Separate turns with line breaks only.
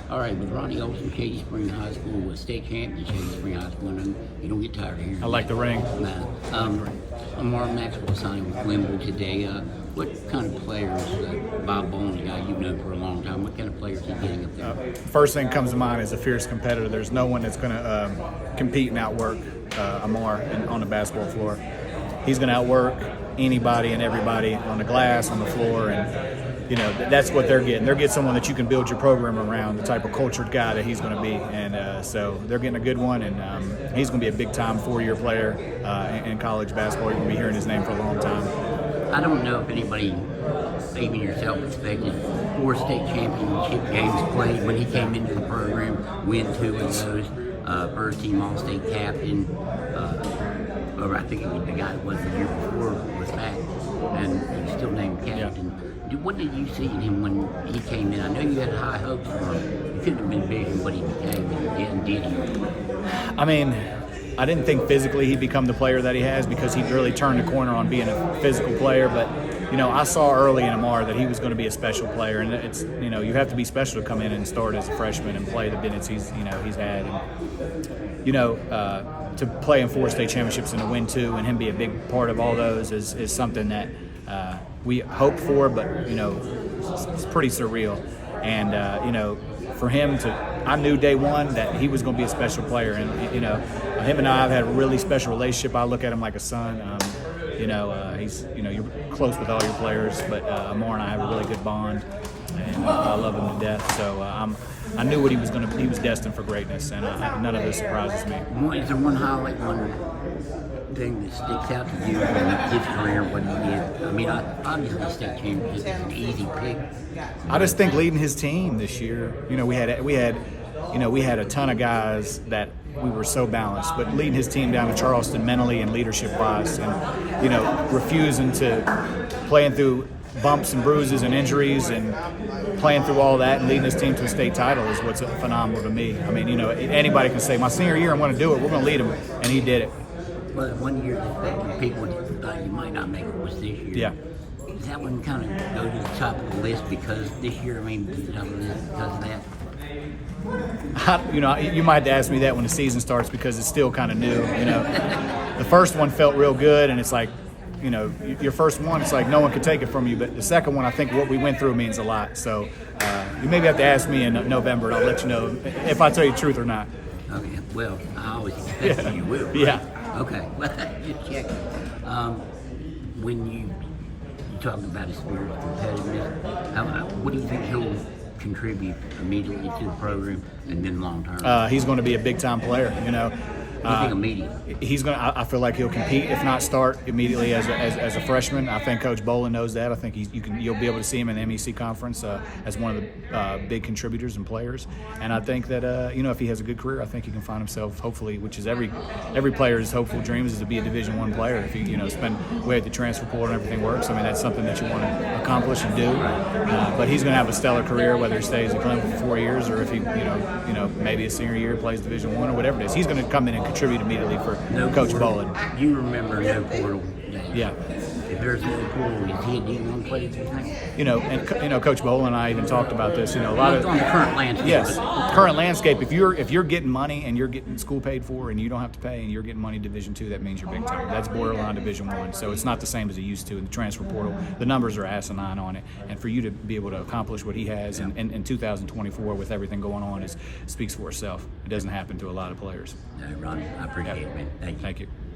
All right, with Ronnie Olson, Shady Spring High School was state champion at Shady Spring High School, and you don't get tired of hearing
I like the ring.
Ammar Maxwell signing with Glenville today. What kind of players, Bob Bowen, a guy you've known for a long time, what kind of players are you getting up there?
First thing comes to mind is a fierce competitor. There's no one that's going to compete and outwork Ammar on the basketball floor. He's going to outwork anybody and everybody on the glass, on the floor, and that's what they're getting. They're getting someone that you can build your program around, the type of cultured guy that he's going to be. And so they're getting a good one, and he's going to be a big-time 4-year player in college basketball. You're going to be hearing his name for a long time.
I don't know if anybody, even yourself, expected 4 state championship games played when he came into the program, win 2 of those, first-team All-State captain, or I think it was the guy that was the year before was back, and he's still named captain. Yeah. What did you see in him when he came in? I know you had high hopes for him. You couldn't have envisioned what he became, and did he?
I mean, I didn't think physically he'd become the player that he has because he really turned the corner on being a physical player. But, I saw early in Ammar that he was going to be a special player. And it's, you have to be special to come in and start as a freshman and play the minutes he's had. And, to play in 4 state championships and to win 2 and him be a big part of all those is something that we hoped for, but, it's pretty surreal. And, for him I knew day one that he was going to be a special player. And, him and I have had a really special relationship. I look at him like a son. He's, you're close with all your players, but Ammar and I have a really good bond, and I love him to death. So I knew what he was going to. He was destined for greatness, and none of this surprises me.
Is there one highlight, one thing that sticks out to you in his career, what he did? I mean, obviously state championship is an easy pick.
I just think leading his team this year. We had a ton of guys that we were so balanced, but leading his team down to Charleston mentally and leadership-wise, and refusing to playing through bumps and bruises and injuries and playing through all that and leading his team to a state title is what's phenomenal to me. I mean, anybody can say, my senior year, I'm going to do it. We're going to lead him, and he did it.
Well, one year that people thought you might not make it was this year.
Yeah.
Does that one kind of go to the top of the list because this year, to the top of the list because of that?
You might have to ask me that when the season starts because it's still kind of new. The first one felt real good, and it's like, your first one, it's like no one could take it from you. But the second one, I think what we went through means a lot. So you maybe have to ask me in November, and I'll let you know if I tell you the truth or not.
Okay. Well, I always expect you will. Right?
Yeah.
Okay. Well, just checking. When you talked about his spirit of competitiveness, what do you think he'll contribute immediately to the program and then long term?
He's going to be a big time player.
He's
going to. I feel like he'll compete, if not start immediately as a freshman. I think Coach Bolin knows that. I think you'll be able to see him in the MEC conference as one of the big contributors and players. And I think that if he has a good career, I think he can find himself, hopefully, which is every player's hopeful dreams is to be a Division I player. If you spend way at the transfer portal and everything works, I mean that's something that you want to accomplish and do. But he's going to have a stellar career, whether he stays at Glenville for 4 years or if he maybe a senior year plays Division I or whatever it is. He's going to come in and contribute immediately for Coach Bolin.
You remember no portal days.
Yeah.
If there's no portal, is he a D1 player, do you think?
And Coach Bolin and I even talked about this. A lot of
on the current landscape.
Yes, current landscape. If you're getting money and you're getting school paid for and you don't have to pay and you're getting money Division II, that means you're big time. That's borderline Division I. So it's not the same as it used to in the transfer portal. The numbers are asinine on it, and for you to be able to accomplish what he has in 2024 with everything going on speaks for itself. It doesn't happen to a lot of players.
No, Ronnie, I appreciate it, man. Thank you.
Thank you.